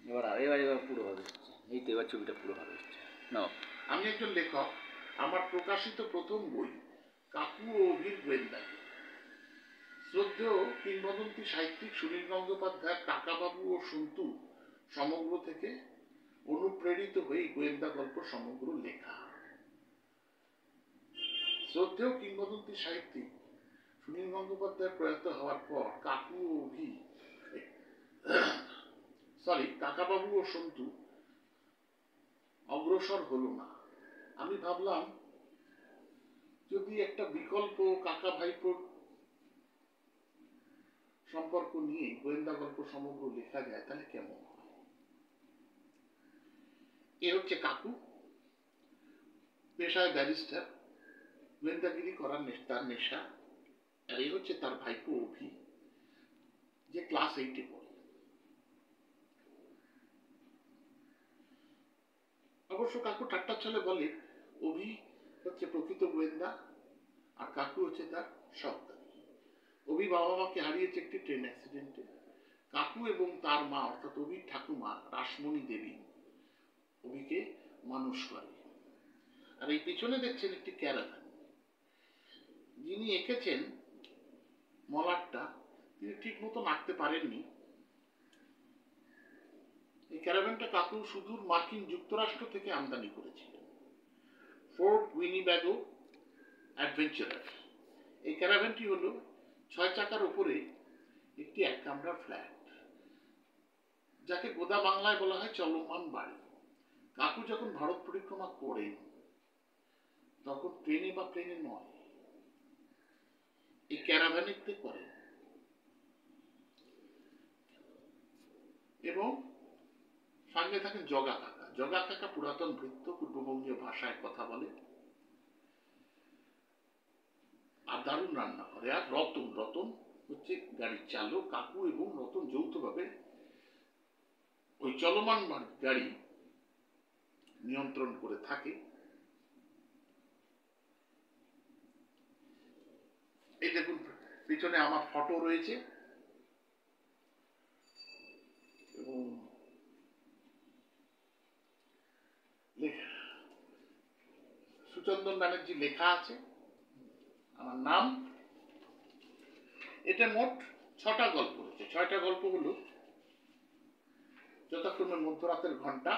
এবার পুরোভাবে এসছে, এই তো এবার ছবিটা পুরোভাবে এসছে। নাও। আমি একজন লেখক, আমার প্রকাশিত প্রথম বই কাকু ও অভির গোয়েন্দাগিরি। শ্রদ্ধেয় কিংবদন্তি সাহিত্যিক সুনীল গঙ্গোপাধ্যায়ের কাকাবাবু ও সন্তু সমগ্র থেকে অনুপ্রেরিত হয়ে গোয়েন্দা গল্প সমগ্র লেখা। শ্রদ্ধেয় কিংবদন্তি সাহিত্যিক সুনীল গঙ্গোপাধ্যায় প্রয়াত হওয়ার পর কাকু ও অভি কাকাবাবু ও সন্তু অগ্রসর হলো না। আমি ভাবলাম যদি একটা বিকল্প কাকা ভাইপোর সম্পর্ক নিয়ে গোয়েন্দা গল্প সমগ্র লেখা যায় তাহলে কেমন হয়। এ হচ্ছে কাকু, পেশায় ব্যারিস্টার, গোয়েন্দাগিরি করার তার নেশা। আর এই হচ্ছে তার ভাইপো অভি, যে ক্লাস 8-এ পড়ে। অবশ্য কাকু ঠাট্টার ছলে বলে অভি হচ্ছে প্রকৃত গোয়েন্দা আর কাকু হচ্ছে তার সহকারী। অভি বাবা মাকে হারিয়েছে একটি ট্রেন অ্যাক্সিডেন্টে। কাকু এবং তার মা অর্থাৎ অভির ঠাকুমা রাসমণি দেবী অভিকে মানুষ করে। আর এই পিছনে দেখছেন একটি ক্যারাভান। যিনি এঁকেছেন মলাটটা তিনি ঠিক মতো আঁকতে পারেননি। এই ক্যারাভানটা কাকু সুদূর মার্কিন যুক্তরাষ্ট্র থেকে আমদানি করেছিলেন। Ford Winnebago Adventurer. এই ক্যারাভানটি হল 6 চাকার উপরে একটি এক কামরার ফ্ল্যাট, যাকে গোদা বাংলায় বলা হয় চলমান বাড়ি। কাকু যখন ভারত পরিক্রমা করেন তখন ট্রেনে বা প্লেনে নয়, এই ক্যারাভানেতে করেন। এবং সঙ্গে থাকেন জগা কাকা। জগা কাকা পুরাতন ভৃত্য, পূর্ববঙ্গীয় ভাষায় কথা বলে আর দারুণ রান্না করে। আর রতন হচ্ছে গাড়ির চালক। কাকু এবং রতন যৌথভাবে ওই চলমান গাড়ি নিয়ন্ত্রণ করে থাকে। এই দেখুন পিছনে আমার ফটো রয়েছে এবং সুচন্দন ব্যানার্জি লেখা আছে, আমার নাম। এটা মোট 6টা গল্প রয়েছে। 6টা গল্প হলো যথাক্রমে মধ্যরাতের ঘন্টা,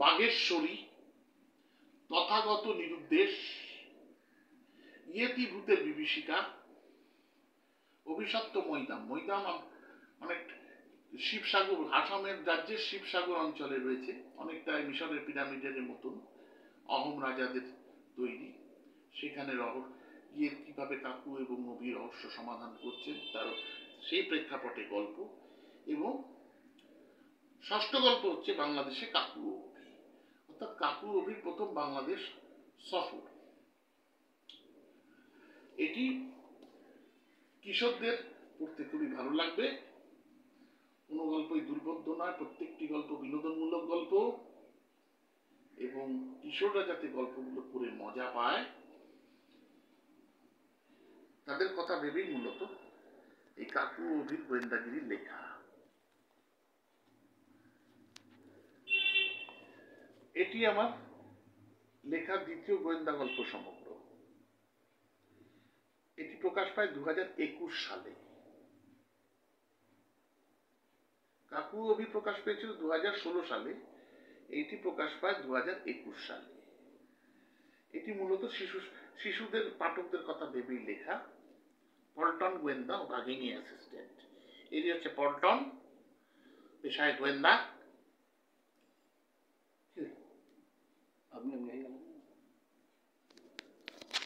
বাগেশ্বরী, তথাগত নিরুদ্দেশ, ইয়েতি ভূতের বিভীষিকা, অভিশপ্ত মৈদাম। মৈদাম অনেক শিবসাগর, আসামের রাজ্যের শিবসাগর অঞ্চলে রয়েছে, অনেকটা মিশরের পিরামিডের মতন, অহোম রাজাদের তৈরি। সেখানে গিয়ে কিভাবে কাকু এবং অভি রহস্য সমাধান করছেন তার সেই প্রেক্ষাপটে গল্প। এবং 6ষ্ঠ গল্প হচ্ছে বাংলাদেশে কাকু ও অভি, অর্থাৎ কাকু অভির প্রথম বাংলাদেশ সফর। এটি কিশোরদের পড়তে খুবই ভালো লাগবে। কোনো গল্পই দুর্বোধ্য নয়, প্রত্যেকটি গল্প বিনোদনমূলক গল্প এবং কিশোররা যাতে গল্পগুলো পড়ে মজা পায় তাদের কথা ভেবেই মূলত এই কাকু অভির গোয়েন্দাগিরি লেখা। এটি আমার লেখা দ্বিতীয় গোয়েন্দা গল্প সমগ্র। এটি প্রকাশ পায় 2021 সালে। কাকু অভি প্রকাশ পেয়েছিল 2016 সালে, এইটি প্রকাশ পায় 2021 সালে। এটি মূলত শিশুদের পাঠকদের কথা ভেবেই লেখা। পল্টন গোয়েন্দা ও বাঘিনী অ্যাসিস্ট্যান্ট। এটি হচ্ছে পল্টন, পেশায় গোয়েন্দা। আপনি